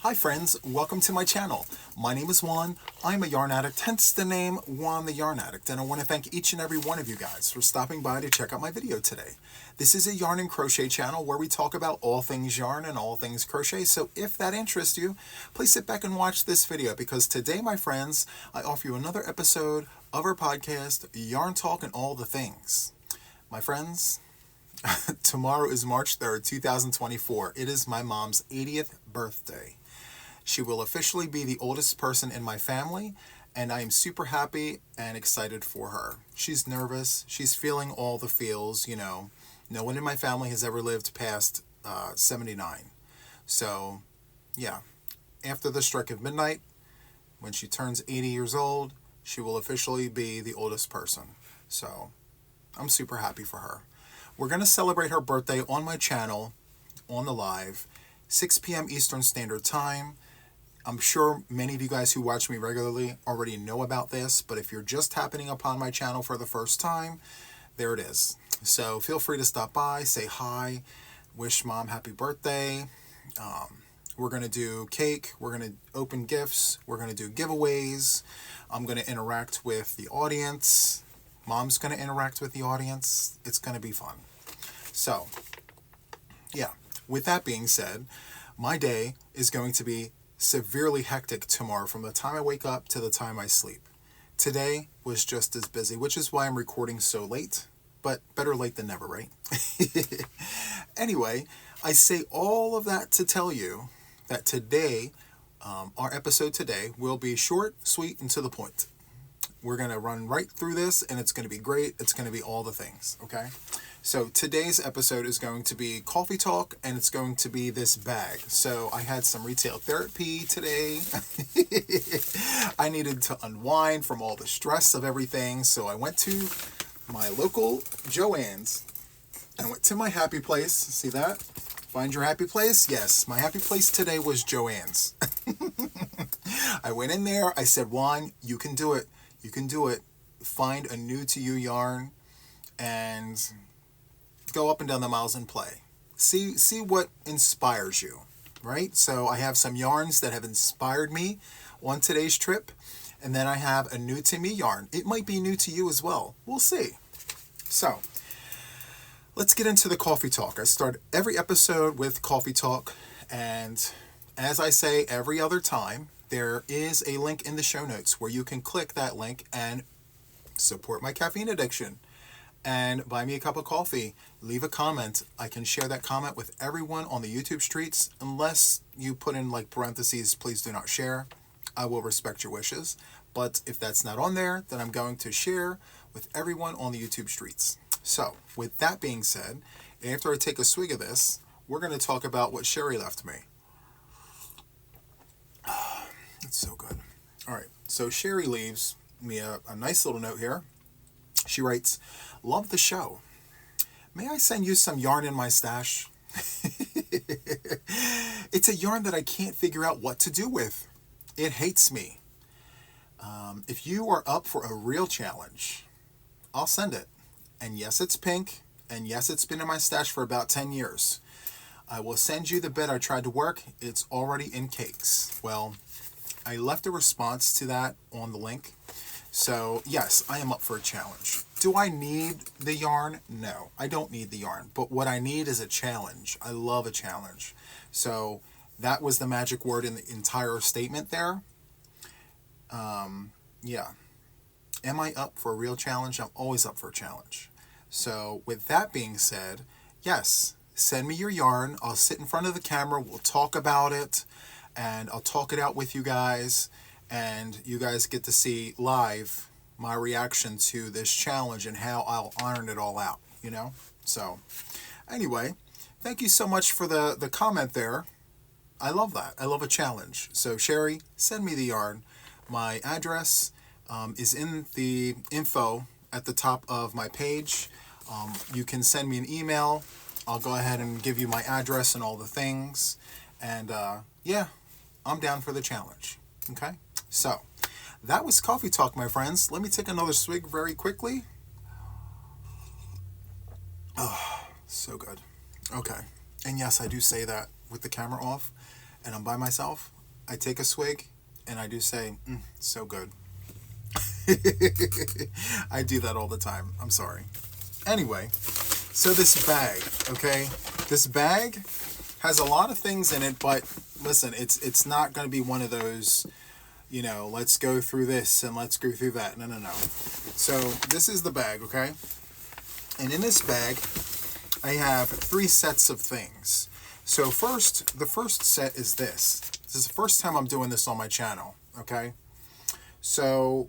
Hi friends, welcome to my channel. My name is Juan. I'm a yarn addict, hence the name Juan the Yarn Addict, and I want to thank each and every one of you guys for stopping by to check out my video today. This is a yarn and crochet channel where we talk about all things yarn and all things crochet, so if that interests you, please sit back and watch this video because today, my friends, I offer you another episode of our podcast, Yarn Talk and All the Things. My friends, tomorrow is March 3rd, 2024. It is my mom's 80th birthday. She will officially be the oldest person in my family, and I am super happy and excited for her. She's nervous. She's feeling all the feels, you know. No one in my family has ever lived past 79. So, yeah. After the strike of midnight, when she turns 80 years old, she will officially be the oldest person. So, I'm super happy for her. We're going to celebrate her birthday on my channel, on the live, 6 p.m. Eastern Standard Time. I'm sure many of you guys who watch me regularly already know about this, but if you're just happening upon my channel for the first time, there it is. So feel free to stop by, say hi, wish mom happy birthday. We're going to do cake, we're going to open gifts, we're going to do giveaways. I'm going to interact with the audience. Mom's going to interact with the audience. It's going to be fun. So, yeah, with that being said, my day is going to be severely hectic tomorrow from the time I wake up to the time I sleep. Today was just as busy, which is why I'm recording so late, but better late than never, right? Anyway, I say all of that to tell you that today, our episode today will be short, sweet, and to the point. We're going to run right through this, and it's going to be great. It's going to be all the things, okay? So today's episode is going to be coffee talk, and it's going to be this bag. So I had some retail therapy today. I needed to unwind from all the stress of everything, so I went to my local Joann's. I went to my happy place. See that? Find your happy place? Yes, my happy place today was Joann's. I went in there. I said, Juan, you can do it. You can do it. Find a new to you yarn and go up and down the miles and play. See what inspires you, right? So I have some yarns that have inspired me on today's trip, and then I have a new to me yarn. It might be new to you as well. We'll see. So let's get into the coffee talk. I start every episode with coffee talk, and as I say every other time, there is a link in the show notes where you can click that link and support my caffeine addiction and buy me a cup of coffee. Leave a comment. I can share that comment with everyone on the YouTube streets, unless you put in like parentheses, please do not share. I will respect your wishes. But if that's not on there, then I'm going to share with everyone on the YouTube streets. So with that being said, after I take a swig of this, we're going to talk about what Sherry left me. It's so good. All right, so Sherry leaves me a nice little note here. She writes, love the show. May I send you some yarn in my stash? It's a yarn that I can't figure out what to do with. It hates me. If you are up for a real challenge, I'll send it. And yes, it's pink. And yes, it's been in my stash for about 10 years. I will send you the bit I tried to work. It's already in cakes. Well, I left a response to that on the link. So yes, I am up for a challenge. Do I need the yarn? No, I don't need the yarn. But what I need is a challenge. I love a challenge. So that was the magic word in the entire statement there. Yeah. Am I up for a real challenge? I'm always up for a challenge. So with that being said, yes, send me your yarn. I'll sit in front of the camera. We'll talk about it. And I'll talk it out with you guys, and you guys get to see live my reaction to this challenge and how I'll iron it all out, you know? So, anyway, thank you so much for the comment there. I love that. I love a challenge. So, Sherry, send me the yarn. My address is in the info at the top of my page. You can send me an email. I'll go ahead and give you my address and all the things. And, yeah. I'm down for the challenge. Okay? So, that was coffee talk, my friends. Let me take another swig very quickly. Oh, so good. Okay. And yes, I do say that with the camera off. and I'm by myself, I take a swig and I do say, so good. I do that all the time. I'm sorry. Anyway, so this bag, okay? This bag has a lot of things in it, but listen, it's not going to be one of those, you know, let's go through this and let's go through that. No, no, no. So this is the bag, okay? And in this bag, I have 3 sets of things. So the first set is this. This is the first time I'm doing this on my channel, okay? So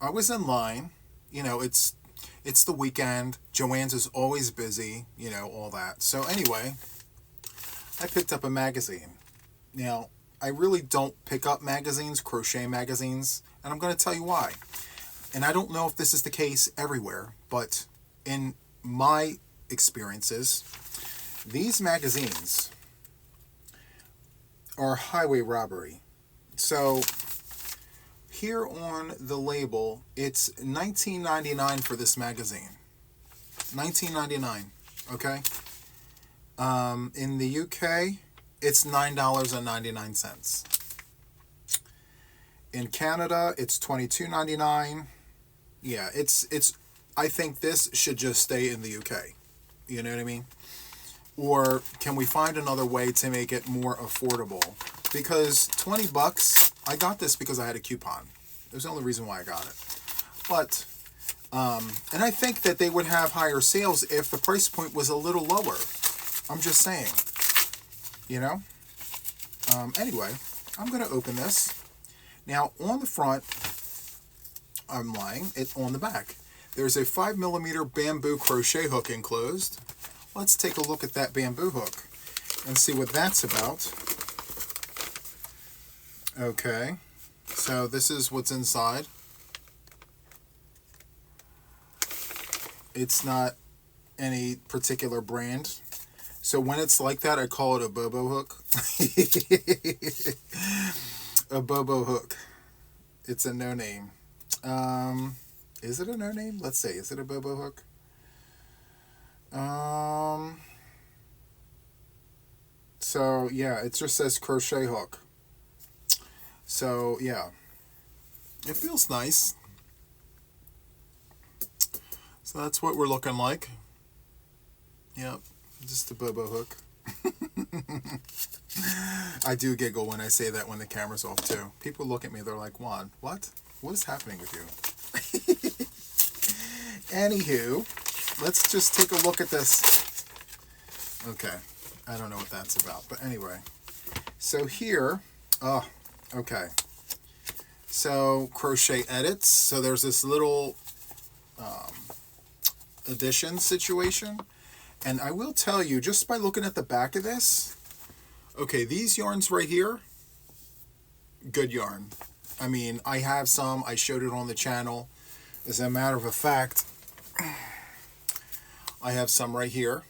I was in line, you know, it's the weekend. Joann's is always busy, you know, all that. So anyway, I picked up a magazine. Now, I really don't pick up magazines, crochet magazines, and I'm going to tell you why. And I don't know if this is the case everywhere, but in my experiences, these magazines are highway robbery. So here on the label, it's $19.99 for this magazine. $19.99, okay? In the UK, it's $9.99. In Canada, it's $22.99. Yeah, it's. I think this should just stay in the UK. You know what I mean? Or can we find another way to make it more affordable? Because $20, I got this because I had a coupon. There's the only reason why I got it. But, and I think that they would have higher sales if the price point was a little lower. I'm just saying, you know? Anyway, I'm going to open this. Now, on the front, I'm lying, it's on the back. There's a 5mm bamboo crochet hook enclosed. Let's take a look at that bamboo hook and see what that's about. Okay, so this is what's inside. It's not any particular brand. So when it's like that, I call it a Bobo hook. A Bobo hook. It's a no-name. Is it a no-name? Let's see. Is it a Bobo hook? So yeah, it just says crochet hook. So yeah, it feels nice. So that's what we're looking like. Yep, just a Bobo hook. I do giggle when I say that when the camera's off too. People look at me, they're like, Juan, what? What is happening with you? Anywho, let's just take a look at this. Okay, I don't know what that's about, but anyway. So here, okay. So Crochet Edits. So there's this little edition situation. And I will tell you, just by looking at the back of this, okay, these yarns right here, good yarn. I mean, I have some. I showed it on the channel. As a matter of fact, I have some right here.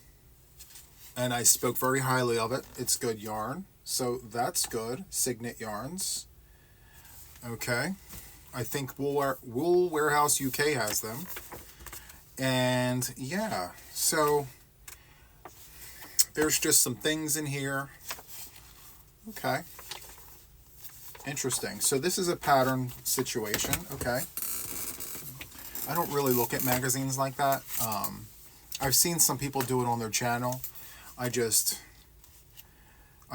And I spoke very highly of it. It's good yarn. So that's good. Signet Yarns. Okay. I think Wool Warehouse UK has them. And yeah, so there's just some things in here. Okay. Interesting. So this is a pattern situation. Okay. I don't really look at magazines like that. I've seen some people do it on their channel. I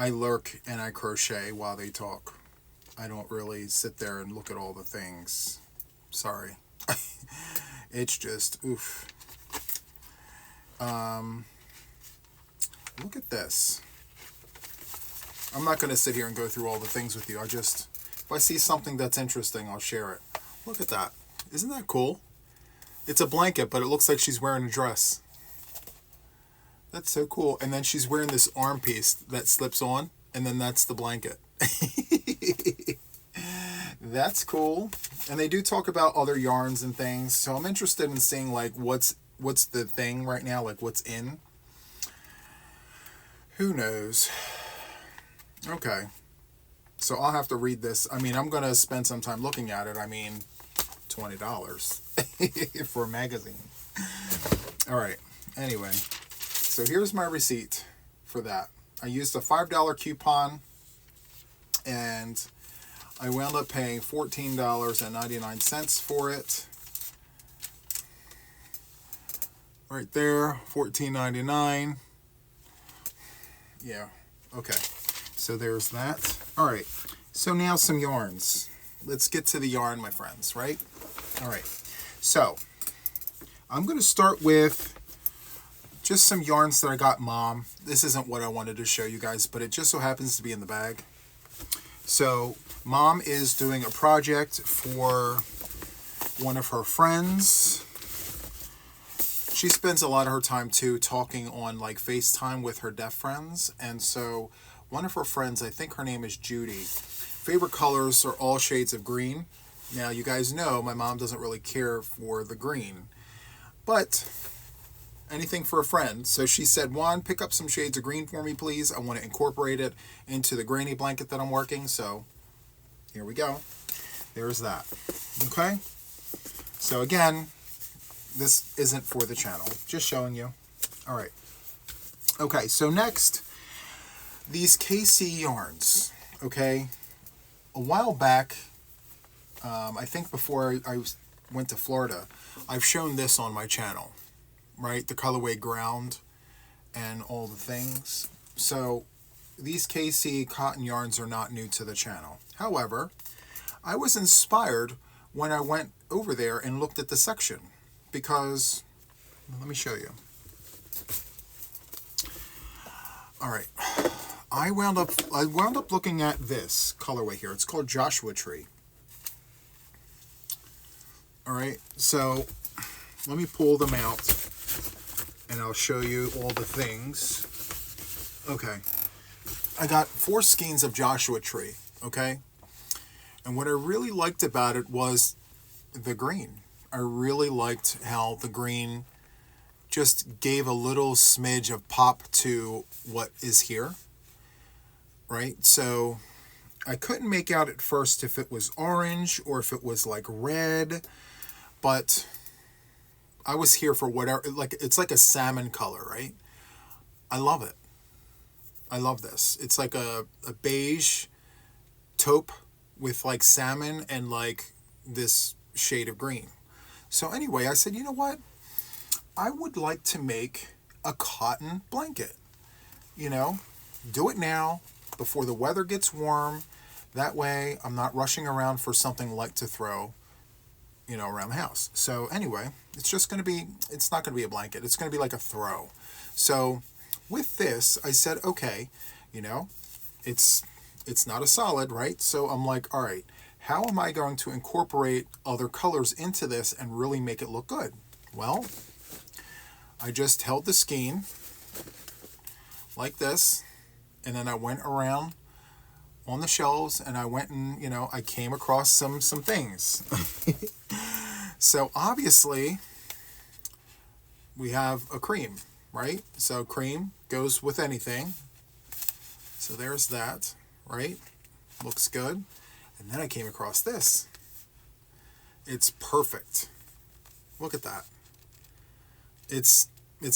lurk and I crochet while they talk. I don't really sit there and look at all the things. Sorry. It's just, oof. Look at this. I'm not going to sit here and go through all the things with you. If I see something that's interesting, I'll share it. Look at that. Isn't that cool? It's a blanket, but it looks like she's wearing a dress. That's so cool. And then she's wearing this arm piece that slips on, and then that's the blanket. That's cool. And they do talk about other yarns and things, so I'm interested in seeing like what's the thing right now, like what's in. Who knows? Okay. So I'll have to read this. I mean, I'm going to spend some time looking at it. I mean, $20 for a magazine. All right. Anyway, so here's my receipt for that. I used a $5 coupon. and I wound up paying $14.99 for it. Right there, $14.99. Yeah, okay. So there's that. All right, so now some yarns. Let's get to the yarn, my friends, right? All right, so I'm going to start with just some yarns that I got Mom. This isn't what I wanted to show you guys, but it just so happens to be in the bag. So Mom is doing a project for one of her friends. She spends a lot of her time too talking on like FaceTime with her deaf friends, and so one of her friends, I think her name is Judy, favorite colors are all shades of green. Now you guys know my mom doesn't really care for the green, but anything for a friend. So she said, Juan, pick up some shades of green for me, please. I want to incorporate it into the granny blanket that I'm working. So here we go. There's that. Okay. So again, this isn't for the channel, just showing you. All right. Okay. So next, these KC yarns. Okay. A while back, I think before I went to Florida, I've shown this on my channel. Right, the colorway ground and all the things. So these KC cotton yarns are not new to the channel. However, I was inspired when I went over there and looked at the section because, let me show you. All right, I wound up looking at this colorway here. It's called Joshua Tree. All right, so let me pull them out and I'll show you all the things. Okay, I got 4 skeins of Joshua Tree, okay? And what I really liked about it was the green. I really liked how the green just gave a little smidge of pop to what is here, right? So I couldn't make out at first if it was orange or if it was like red, but I was here for whatever, like it's like a salmon color, right? I love it. I love this. It's like a beige taupe with like salmon and like this shade of green. So anyway, I said, you know what? I would like to make a cotton blanket. You know, do it now before the weather gets warm. That way I'm not rushing around for something light to throw, you know, around the house. So anyway, it's not going to be a blanket. It's going to be like a throw. So with this, I said, okay, you know, it's not a solid, right? So I'm like, all right, how am I going to incorporate other colors into this and really make it look good? Well, I just held the skein like this, and then I went around on the shelves and I went and, you know, I came across some things. So obviously we have a cream, right? So cream goes with anything. So there's that, right? Looks good. And then I came across this. It's perfect. Look at that. It's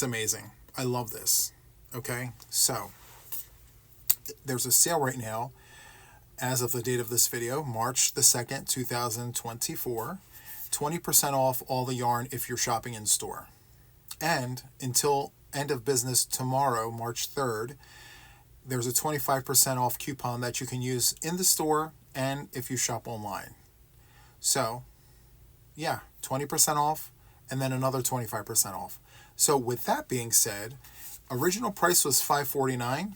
amazing. I love this. Okay, so there's a sale right now as of the date of this video, March the 2nd, 2024. 20% off all the yarn if you're shopping in store. And until end of business tomorrow, March 3rd, there's a 25% off coupon that you can use in the store and if you shop online. So, yeah, 20% off and then another 25% off. So with that being said, original price was $5.49.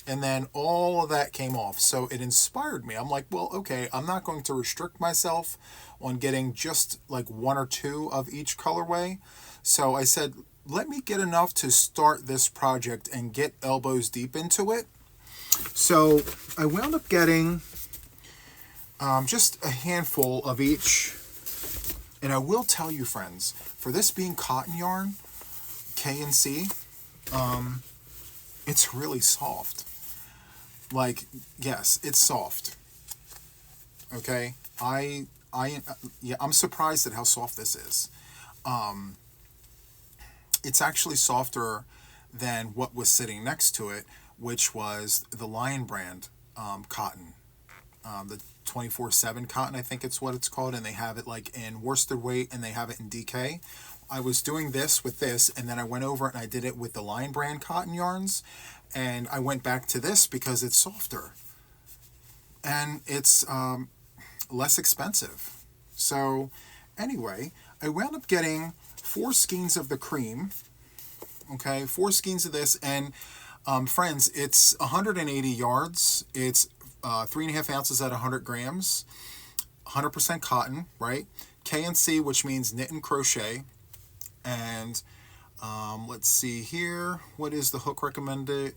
And then all of that came off. So it inspired me. I'm like, well, okay, I'm not going to restrict myself on getting just like 1 or 2 of each colorway. So I said, let me get enough to start this project and get elbows deep into it. So I wound up getting just a handful of each. And I will tell you, friends, for this being cotton yarn, K and C, it's really soft. Like, yes, it's soft. Okay, I'm surprised at how soft this is. It's actually softer than what was sitting next to it, which was the Lion brand cotton. the 24/7 cotton, I think it's what it's called, and they have it like in worsted weight and they have it in DK. I was doing this with this, and then I went over and I did it with the Lion brand cotton yarns, and I went back to this because it's softer and it's less expensive. So anyway, I wound up getting 4 skeins of the cream. Okay, 4 skeins of this, and friends, it's 180 yards. It's 3.5 ounces at 100 grams, 100% cotton, right? K&C, which means knit and crochet. And let's see here. What is the hook recommended?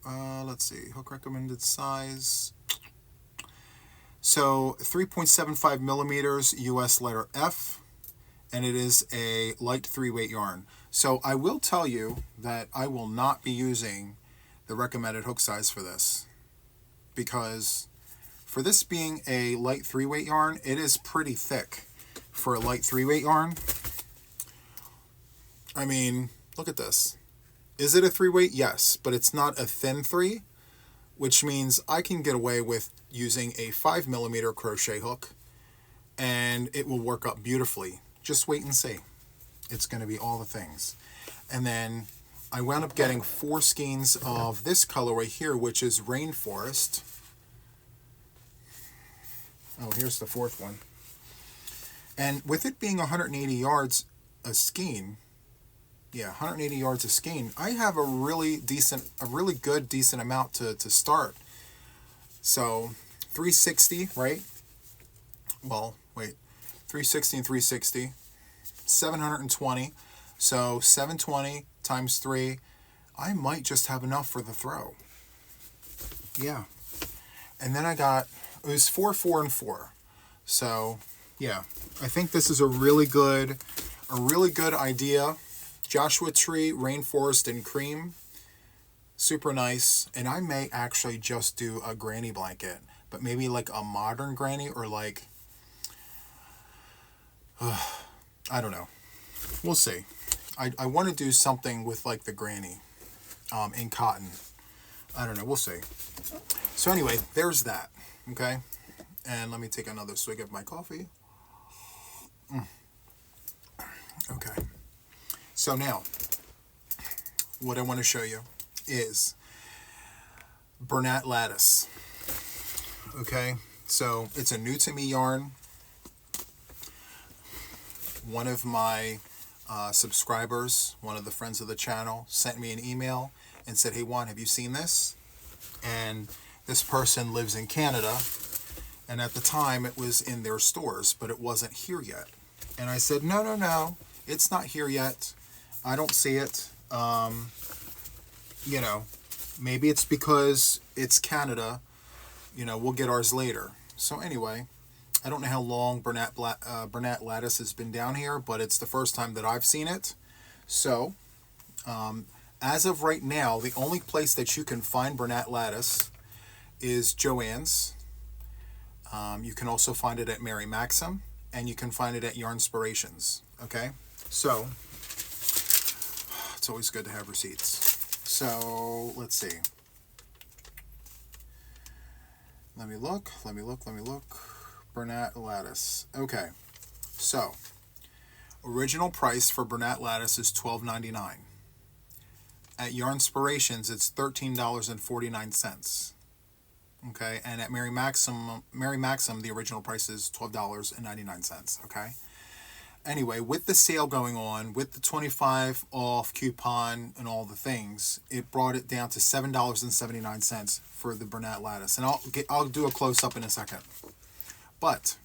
Let's see, hook recommended size. So 3.75 millimeters, US letter F, and it is a light 3-weight yarn. So I will tell you that I will not be using the recommended hook size for this, because for this being a light 3-weight yarn, it is pretty thick for a light 3-weight yarn. I mean, look at this. Is it a 3-weight? Yes, but it's not a thin 3, which means I can get away with using a 5 millimeter crochet hook and it will work up beautifully. Just wait and see. It's going to be all the things. And then I wound up getting 4 skeins of this colorway here, which is Rainforest. Oh, here's the 4th one. And with it being 180 yards a skein, yeah, 180 yards a skein, I have a really good, decent amount to start. So 360, right? Well, wait, 360 and 360, 720. So 720 times 3, I might just have enough for the throw. Yeah. And then I got, it was 4, 4, and 4. So yeah, I think this is a really good idea. Joshua Tree, Rainforest, and Cream. Super nice. And I may actually just do a granny blanket, but maybe like a modern granny, or like, I don't know. We'll see. I want to do something with like the granny in cotton. I don't know. We'll see. So anyway, there's that. Okay. And let me take another swig of my coffee. Okay. So now, what I want to show you is Bernat Lattice. Okay, so it's a new to me yarn. One of my subscribers, one of the friends of the channel, sent me an email and said, "Hey Juan, have you seen this?" And this person lives in Canada, and at the time it was in their stores, but it wasn't here yet. And I said, no, it's not here yet. I don't see it. You know, maybe it's because it's Canada. You know, we'll get ours later. So anyway, I don't know how long Bernat Lattice has been down here, but it's the first time that I've seen it. So, as of right now, the only place that you can find Bernat Lattice is Joann's. You can also find it at Mary Maxim, and you can find it at Yarnspirations. Okay, so it's always good to have receipts. So let's see. Let me look. Bernat Lattice. Okay, so original price for Bernat Lattice is $12.99. At Yarnspirations, it's $13.49. Okay, and at Mary Maxim, the original price is $12.99. Okay. Anyway, with the sale going on, with the 25 off coupon and all the things, it brought it down to $7.79 for the Bernat Lattice. And I'll do a close up in a second. But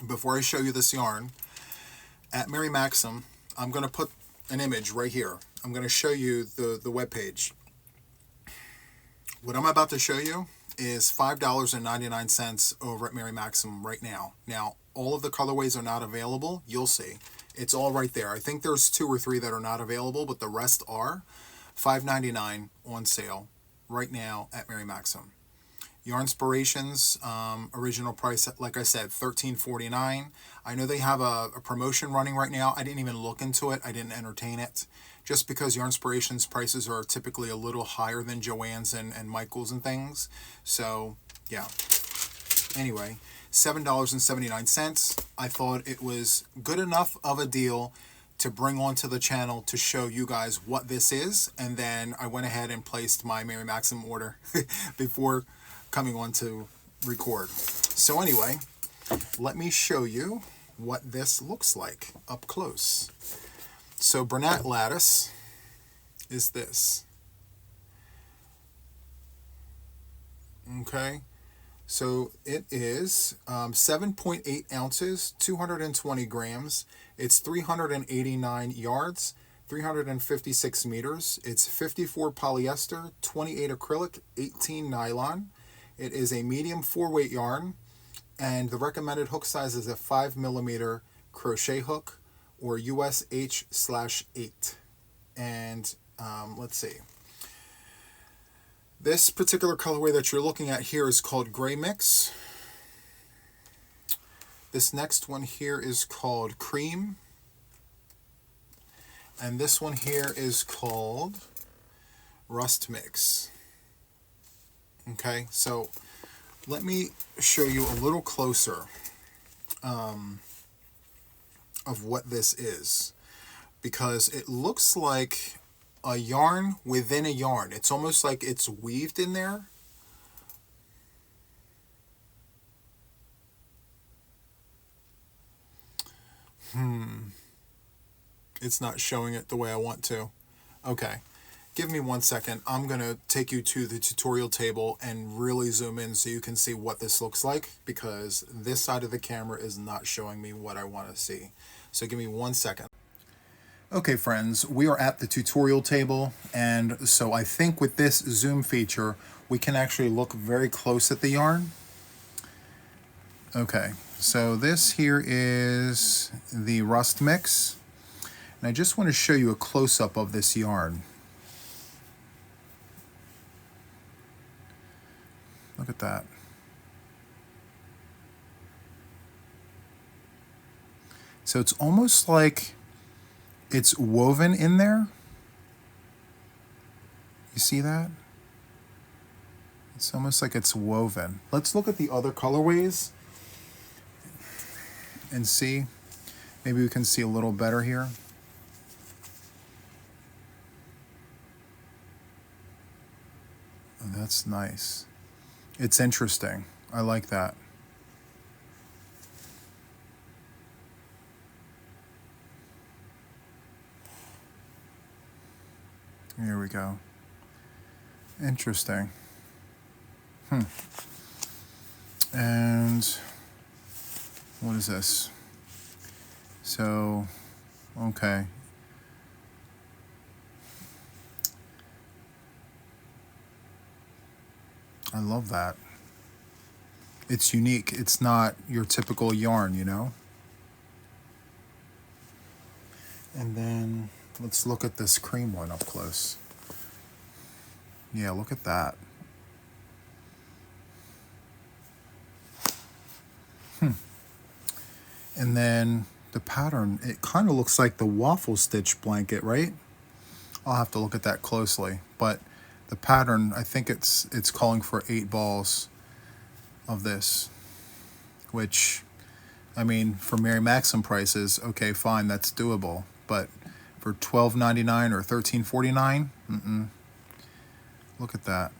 before I show you this yarn, at Mary Maxim, I'm going to put an image right here. I'm going to show you the webpage. What I'm about to show you is $5.99 over at Mary Maxim right now. Now, all of the colorways are not available. You'll see. It's all right there. I think there's 2 or 3 that are not available, but the rest are. $5.99 on sale right now at Mary Maxim. Yarnspirations, original price, like I said, $13.49. I know they have a promotion running right now. I didn't even look into it. I didn't entertain it. Just because Yarnspirations prices are typically a little higher than Joann's and Michael's and things. So, yeah. Anyway, $7.79. I thought it was good enough of a deal to bring onto the channel to show you guys what this is, and then I went ahead and placed my Mary Maxim order before coming on to record. So anyway, let me show you what this looks like up close. So Bernat lattice is this. Okay, so it is 7.8 ounces, 220 grams. It's 389 yards, 356 meters. It's 54 polyester, 28 acrylic, 18 nylon. It is a medium 4-weight yarn, and the recommended hook size is a 5mm crochet hook, or US H/8. And let's see. This particular colorway that you're looking at here is called Gray Mix. This next one here is called Cream. And this one here is called Rust Mix. Okay, so let me show you a little closer of what this is, because it looks like a yarn within a yarn. It's almost like it's weaved in there. It's not showing it the way I want to. Okay, give me 1 second. I'm gonna take you to the tutorial table and really zoom in so you can see what this looks like, because this side of the camera is not showing me what I want to see. So give me 1 second. Okay friends, we are at the tutorial table, and so I think with this zoom feature we can actually look very close at the yarn. Okay, so this here is the Rust Mix, and I just want to show you a close-up of this yarn. Look at that. So it's almost like it's woven in there. You see that? It's almost like it's woven. Let's look at the other colorways and see. Maybe we can see a little better here. Oh, that's nice. It's interesting. I like that. Here we go. Interesting. And what is this? So, okay. I love that. It's unique. It's not your typical yarn, you know? And then let's look at this cream one up close. Yeah, look at that. And then the pattern, it kind of looks like the waffle stitch blanket, right? I'll have to look at that closely. But the pattern, I think it's calling for 8 balls of this, which, I mean, for Mary Maxim prices, okay, fine, that's doable. But for $12.99 or $13.49, look at that.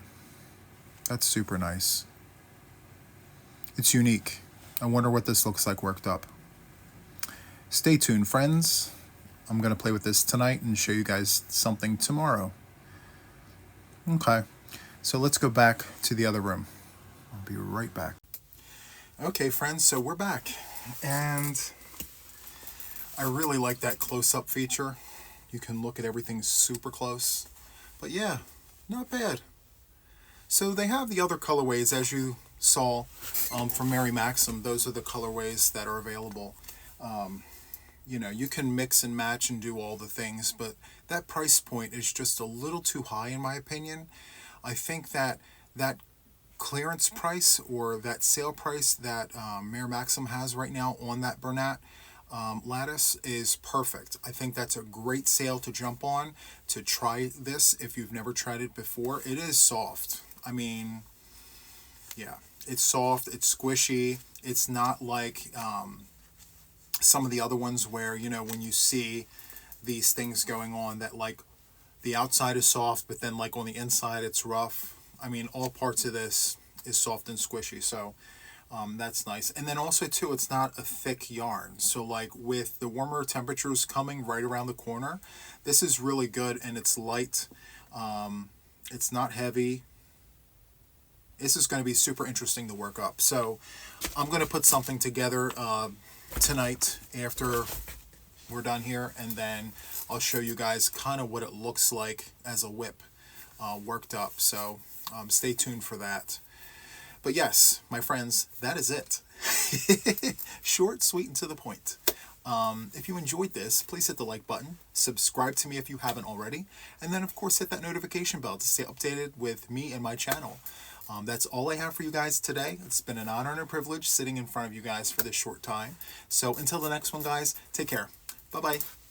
That's super nice. It's unique. I wonder what this looks like worked up. Stay tuned, friends. I'm going to play with this tonight and show you guys something tomorrow. Okay, so let's go back to the other room. I'll be right back. Okay, friends, so we're back. And I really like that close-up feature. You can look at everything super close. But yeah, not bad. So they have the other colorways, as you saw from Mary Maxim. Those are the colorways that are available. You know, you can mix and match and do all the things, but that price point is just a little too high in my opinion. I think that that clearance price, or that sale price that Mary Maxim has right now on that Bernat lattice is perfect. I think that's a great sale to jump on, to try this if you've never tried it before. It is soft. I mean, yeah, It's soft, it's squishy. It's not like some of the other ones where, you know, when you see these things going on that like the outside is soft, but then like on the inside it's rough. I mean, all parts of this is soft and squishy, so that's nice. And then also too, it's not a thick yarn. So like with the warmer temperatures coming right around the corner, this is really good, and it's light. It's not heavy. This is going to be super interesting to work up. So I'm going to put something together tonight after we're done here, and then I'll show you guys kind of what it looks like as a whip worked up. So stay tuned for that. But yes, my friends, that is it. Short, sweet, and to the point. If you enjoyed this, please hit the like button, subscribe to me if you haven't already, and then of course hit that notification bell to stay updated with me and my channel. That's all I have for you guys today. It's been an honor and a privilege sitting in front of you guys for this short time. So until the next one, guys, take care. Bye-bye.